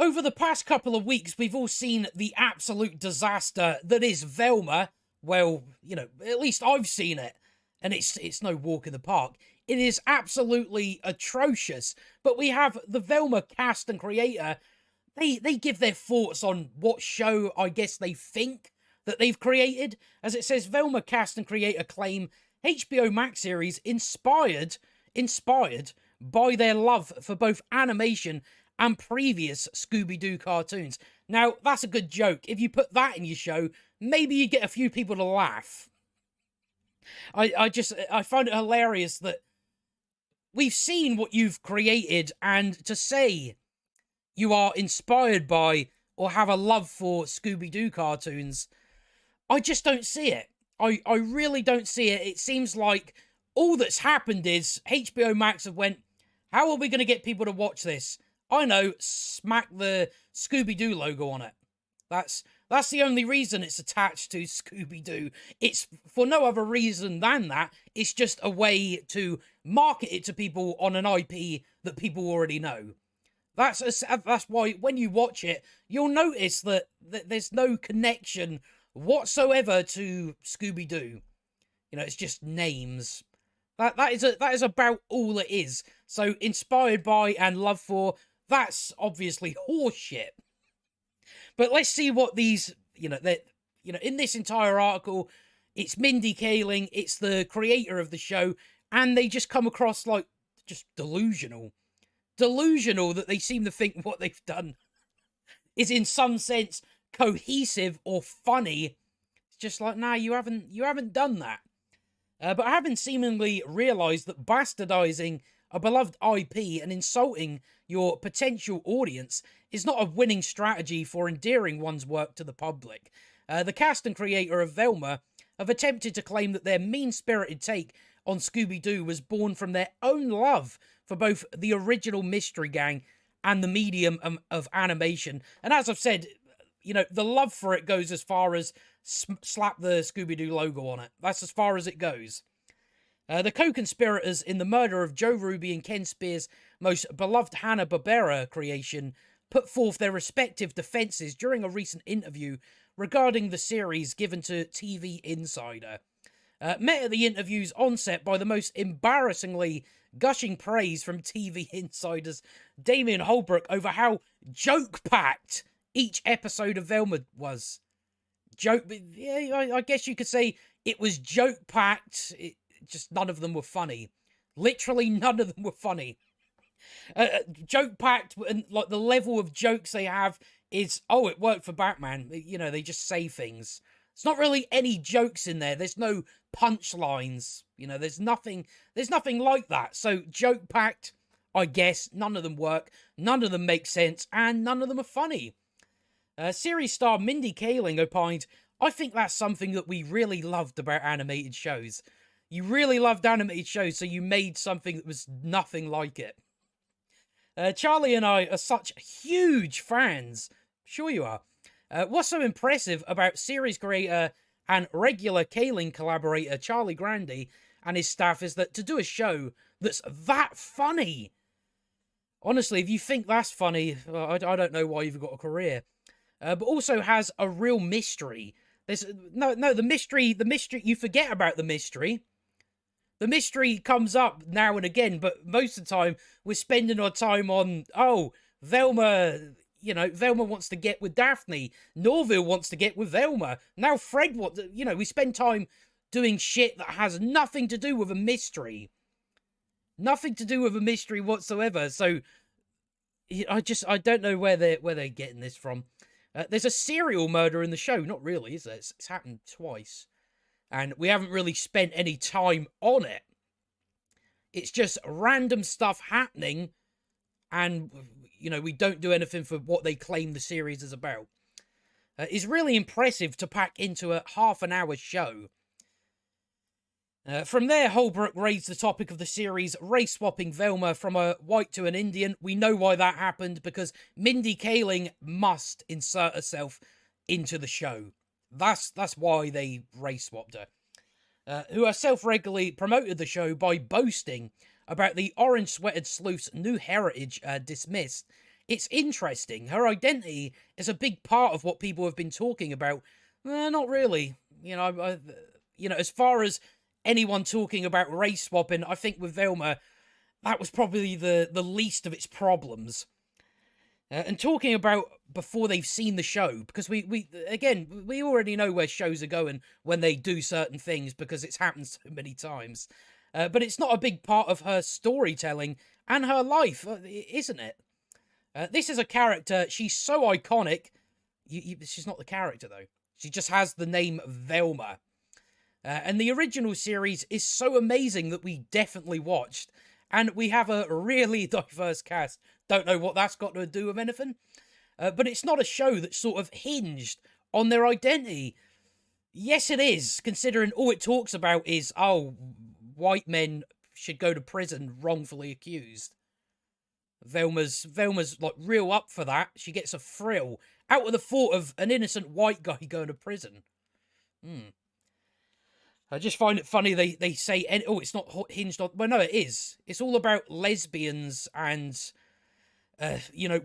Over the past couple of weeks, we've all seen the absolute disaster that is Velma. Well, at least I've seen it, and it's no walk in the park. It is absolutely atrocious. But we have the Velma cast and creator. They give their thoughts on what show I guess they think that they've created. As it says, Velma cast and creator claim HBO Max series inspired by their love for both animation and previous Scooby-Doo cartoons. Now, that's a good joke. If you put that in your show, maybe you get a few people to laugh. I find it hilarious that we've seen what you've created, and to say you are inspired by or have a love for Scooby-Doo cartoons, I just don't see it. I really don't see it. It seems like all that's happened is HBO Max have went, how are we going to get people to watch this? I know, smack the Scooby-Doo logo on it. That's the only reason it's attached to Scooby-Doo. It's for no other reason than that. It's just a way to market it to people on an IP that people already know. That's why when you watch it, you'll notice that there's no connection whatsoever to Scooby-Doo. It's just names. That is about all it is. So inspired by and love for, that's obviously horseshit. But let's see what these, in this entire article, it's Mindy Kaling, it's the creator of the show, and they just come across like just delusional. Delusional that they seem to think what they've done is in some sense cohesive or funny. It's just like, nah, you haven't done that. But having seemingly realised that bastardising a beloved IP and insulting your potential audience is not a winning strategy for endearing one's work to the public, the cast and creator of Velma have attempted to claim that their mean-spirited take on Scooby-Doo was born from their own love for both the original Mystery Gang and the medium of animation. And as I've said, the love for it goes as far as slap the Scooby-Doo logo on it. That's as far as it goes. The co-conspirators in the murder of Joe Ruby and Ken Spears' most beloved Hanna-Barbera creation put forth their respective defences during a recent interview regarding the series given to TV Insider. Met at the interview's onset by the most embarrassingly gushing praise from TV Insider's Damien Holbrook over how joke-packed each episode of Velma was. I guess you could say it was joke-packed. Just none of them were funny. Literally none of them were funny. Joke-packed, and like the level of jokes they have is, oh, it worked for Batman. They just say things. It's not really any jokes in there. There's no punchlines. There's nothing like that. So joke-packed, I guess. None of them work. None of them make sense. And none of them are funny. Series star Mindy Kaling opined, I think that's something that we really loved about animated shows. You really loved animated shows, so you made something that was nothing like it. Charlie and I are such huge fans. Sure you are. What's so impressive about series creator and regular Kaling collaborator Charlie Grandy and his staff is that to do a show that's that funny. Honestly, if you think that's funny, I don't know why you've got a career. But also has a real mystery. There's the mystery, you forget about the mystery. The mystery comes up now and again, but most of the time we're spending our time on, Velma, Velma wants to get with Daphne. Norville wants to get with Velma. Now Fred wants, we spend time doing shit that has nothing to do with a mystery. Nothing to do with a mystery whatsoever. So I don't know where they're getting this from. There's a serial murder in the show. Not really, is there? It's happened twice. And we haven't really spent any time on it. It's just random stuff happening. And, we don't do anything for what they claim the series is about. It's really impressive to pack into a half-an-hour show. From there, Holbrook raised the topic of the series race-swapping Velma from a white to an Indian. We know why that happened, because Mindy Kaling must insert herself into the show. That's why they race-swapped her. Who herself regularly promoted the show by boasting about the orange-sweatered sleuth's new heritage dismissed It's interesting. Her identity is a big part of what people have been talking about. Not really. As far as anyone talking about race swapping, I think with Velma, that was probably the least of its problems. And talking about before they've seen the show, because we already know where shows are going when they do certain things because it's happened so many times. But it's not a big part of her storytelling and her life, isn't it? This is a character, she's so iconic. She's not the character, though. She just has the name Velma. And the original series is so amazing that we definitely watched. And we have a really diverse cast. Don't know what that's got to do with anything. But it's not a show that's sort of hinged on their identity. Yes, it is, considering all it talks about is, white men should go to prison wrongfully accused. Velma's like real up for that. She gets a thrill out of the thought of an innocent white guy going to prison. I just find it funny they say, it's not hinged on... Well, no, it is. It's all about lesbians and,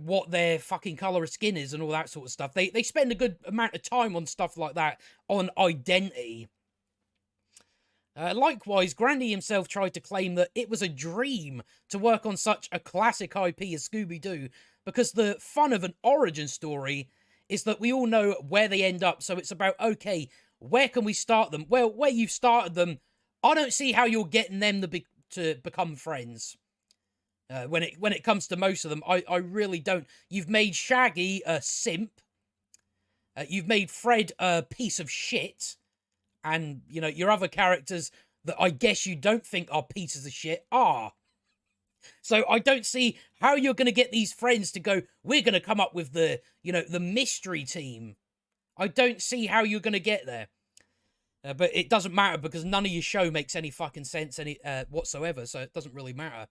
what their fucking colour of skin is and all that sort of stuff. They spend a good amount of time on stuff like that, on identity. Likewise, Grandy himself tried to claim that it was a dream to work on such a classic IP as Scooby-Doo, because the fun of an origin story is that we all know where they end up, so it's about, okay, where can we start them? Well, where you've started them, I don't see how you're getting them to become friends. When it comes to most of them, I really don't. You've made Shaggy a simp. You've made Fred a piece of shit. And, your other characters that I guess you don't think are pieces of shit are. So I don't see how you're going to get these friends to go, we're going to come up with the mystery team. I don't see how you're going to get there. But it doesn't matter because none of your show makes any fucking sense whatsoever, so it doesn't really matter.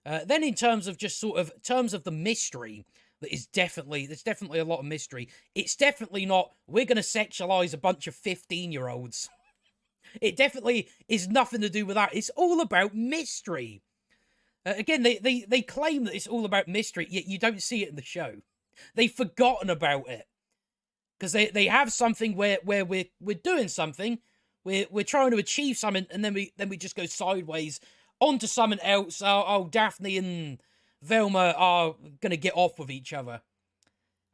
Then in terms of the mystery, there's definitely a lot of mystery. It's definitely not, we're going to sexualize a bunch of 15-year-olds. It definitely is nothing to do with that. It's all about mystery. Again, they claim that it's all about mystery, yet you don't see it in the show. They've forgotten about it. Because they have something where we're doing something, we're trying to achieve something, and then we just go sideways onto something else. Daphne and Velma are gonna get off with each other,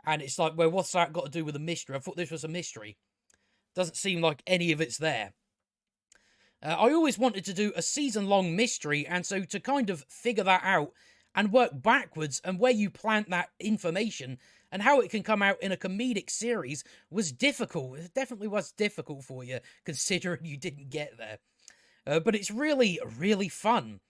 and it's like, well, what's that got to do with a mystery? I thought this was a mystery. Doesn't seem like any of it's there. I always wanted to do a season-long mystery, and so to kind of figure that out and work backwards and where you plant that information and how it can come out in a comedic series was difficult. It definitely was difficult for you, considering you didn't get there. But it's really, really fun.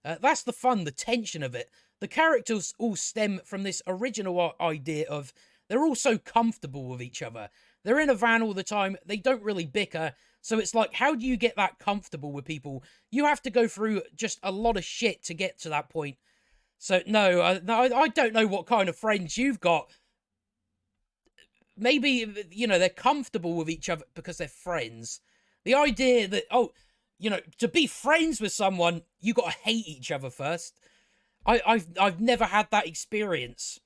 That's the fun, the tension of it. The characters all stem from this original idea of they're all so comfortable with each other. They're in a van all the time. They don't really bicker. So it's like, how do you get that comfortable with people? You have to go through just a lot of shit to get to that point. So, no, I don't know what kind of friends you've got. Maybe, they're comfortable with each other because they're friends. The idea that, to be friends with someone, you got to hate each other first. I've never had that experience.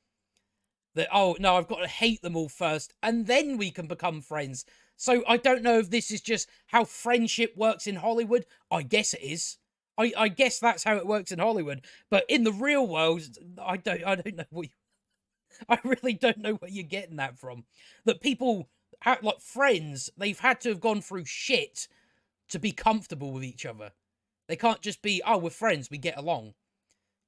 That, no, I've got to hate them all first, and then we can become friends. So I don't know if this is just how friendship works in Hollywood. I guess it is. I guess that's how it works in Hollywood. But in the real world, I don't know what I really don't know where you're getting that from. That people, like friends, they've had to have gone through shit to be comfortable with each other. They can't just be, we're friends, we get along.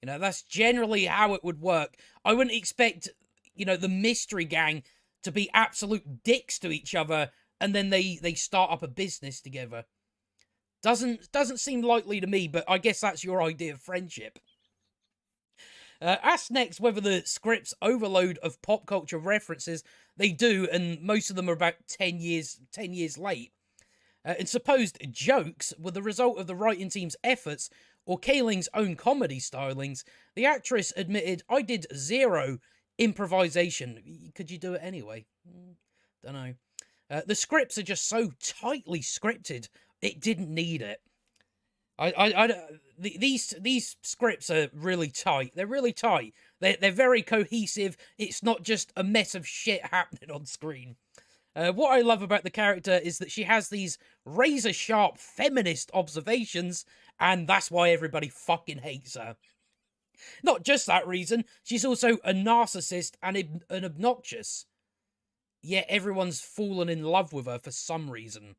That's generally how it would work. I wouldn't expect, the mystery gang to be absolute dicks to each other and then they start up a business together. Doesn't seem likely to me, but I guess that's your idea of friendship. Ask next whether the script's overload of pop culture references, they do, and most of them are about 10 years late. And supposed jokes were the result of the writing team's efforts or Kaling's own comedy stylings. The actress admitted, I did zero improvisation. Could you do it anyway? Don't know. The scripts are just so tightly scripted, it didn't need it. these scripts are really tight. They're really tight. They're very cohesive. It's not just a mess of shit happening on screen. What I love about the character is that she has these razor-sharp feminist observations, and that's why everybody fucking hates her. Not just that reason, she's also a narcissist and an obnoxious. Yet everyone's fallen in love with her for some reason.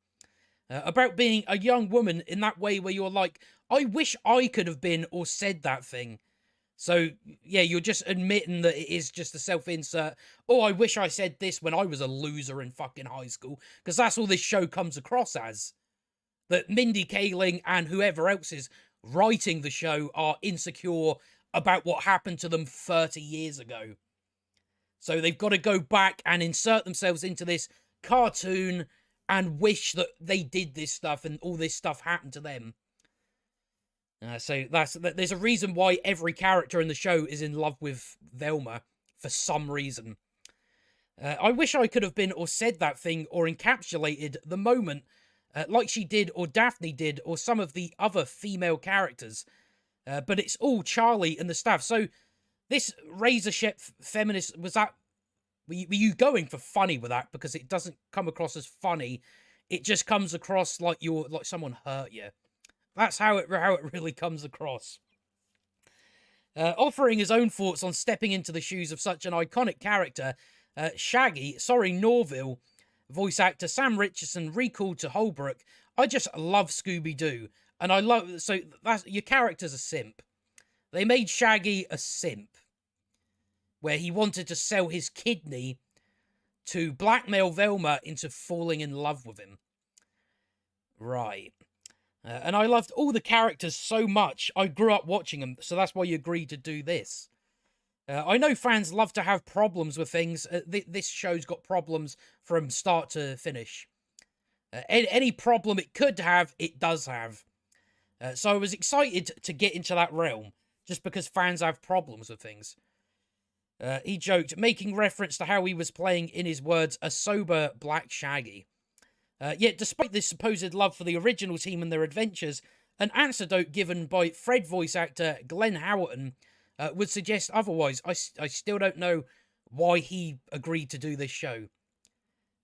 About being a young woman in that way where you're like, I wish I could have been or said that thing. So, yeah, you're just admitting that it is just a self-insert. Oh, I wish I said this when I was a loser in fucking high school. Because that's all this show comes across as. That Mindy Kaling and whoever else is writing the show are insecure about what happened to them 30 years ago. So they've got to go back and insert themselves into this cartoon and wish that they did this stuff and all this stuff happened to them. So there's a reason why every character in the show is in love with Velma for some reason. I wish I could have been or said that thing or encapsulated the moment like she did or Daphne did or some of the other female characters. But it's all Charlie and the staff. So this razor-sharp feminist, was that... Were you going for funny with that? Because it doesn't come across as funny. It just comes across like like someone hurt you. That's how it really comes across. Offering his own thoughts on stepping into the shoes of such an iconic character, Norville, voice actor Sam Richardson recalled to Holbrook, I just love Scooby-Doo. And I love... So, your character's a simp. They made Shaggy a simp. Where he wanted to sell his kidney to blackmail Velma into falling in love with him. Right. And I loved all the characters so much, I grew up watching them, so that's why you agreed to do this. I know fans love to have problems with things. This show's got problems from start to finish. Any problem it could have, it does have. So I was excited to get into that realm, just because fans have problems with things. He joked, making reference to how he was playing, in his words, a sober black Shaggy. Yet, despite this supposed love for the original team and their adventures, an anecdote given by Fred voice actor Glenn Howerton would suggest otherwise. I still don't know why he agreed to do this show.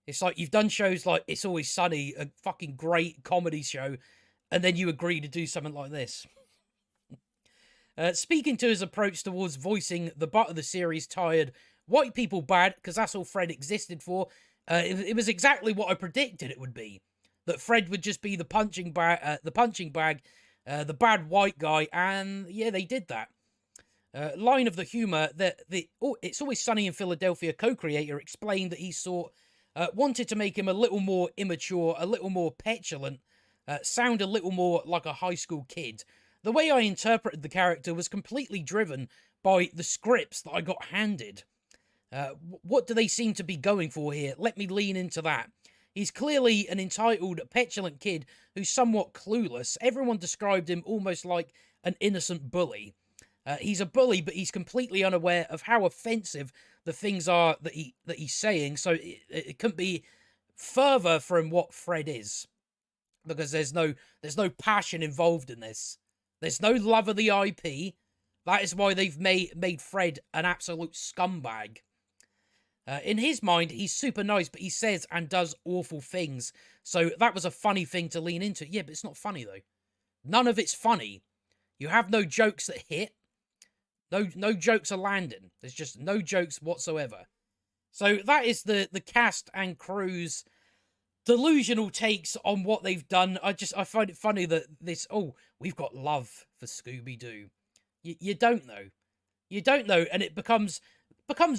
It's like you've done shows like It's Always Sunny, a fucking great comedy show, and then you agree to do something like this. Speaking to his approach towards voicing the butt of the series tired white people bad, because that's all Fred existed for, it was exactly what I predicted it would be. That Fred would just be the punching bag, the bad white guy, and yeah, they did that. Line of the humour, It's Always Sunny in Philadelphia co-creator explained that he wanted to make him a little more immature, a little more petulant, sound a little more like a high school kid. The way I interpreted the character was completely driven by the scripts that I got handed. What do they seem to be going for here? Let me lean into that. He's clearly an entitled, petulant kid who's somewhat clueless. Everyone described him almost like an innocent bully. He's a bully, but he's completely unaware of how offensive the things are that he's saying, so it couldn't be further from what Fred is. Because there's no passion involved in this. There's no love of the IP. That is why they've made Fred an absolute scumbag. In his mind, he's super nice, but he says and does awful things. So that was a funny thing to lean into. Yeah, but it's not funny, though. None of it's funny. You have no jokes that hit. No jokes are landing. There's just no jokes whatsoever. So that is the cast and crew's delusional takes on what they've done. I find it funny that we've got love for Scooby-Doo. You don't know. You don't know, and it becomes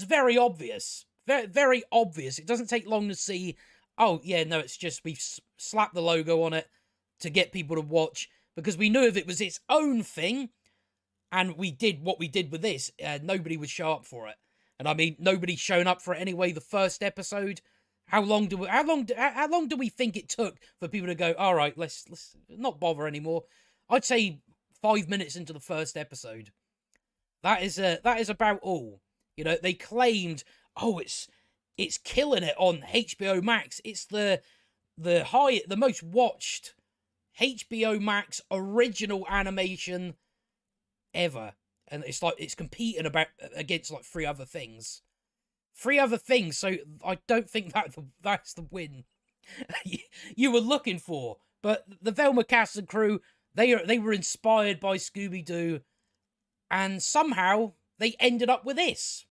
very obvious. Very, very obvious. It doesn't take long to see, oh, yeah, no, it's just we've slapped the logo on it to get people to watch, because we knew if it was its own thing, and we did what we did with this, nobody would show up for it. And I mean, nobody's shown up for it anyway. The first episode, how long do we think it took for people to go, all right, let's not bother anymore? I'd say 5 minutes into the first episode. That is about all. You know, they claimed, oh, it's killing it on HBO Max. It's the most watched HBO Max original animation ever. And it's like, it's competing against like three other things. So I don't think that's the win you were looking for. But the Velma cast and crew, they were inspired by Scooby-Doo, and somehow they ended up with this.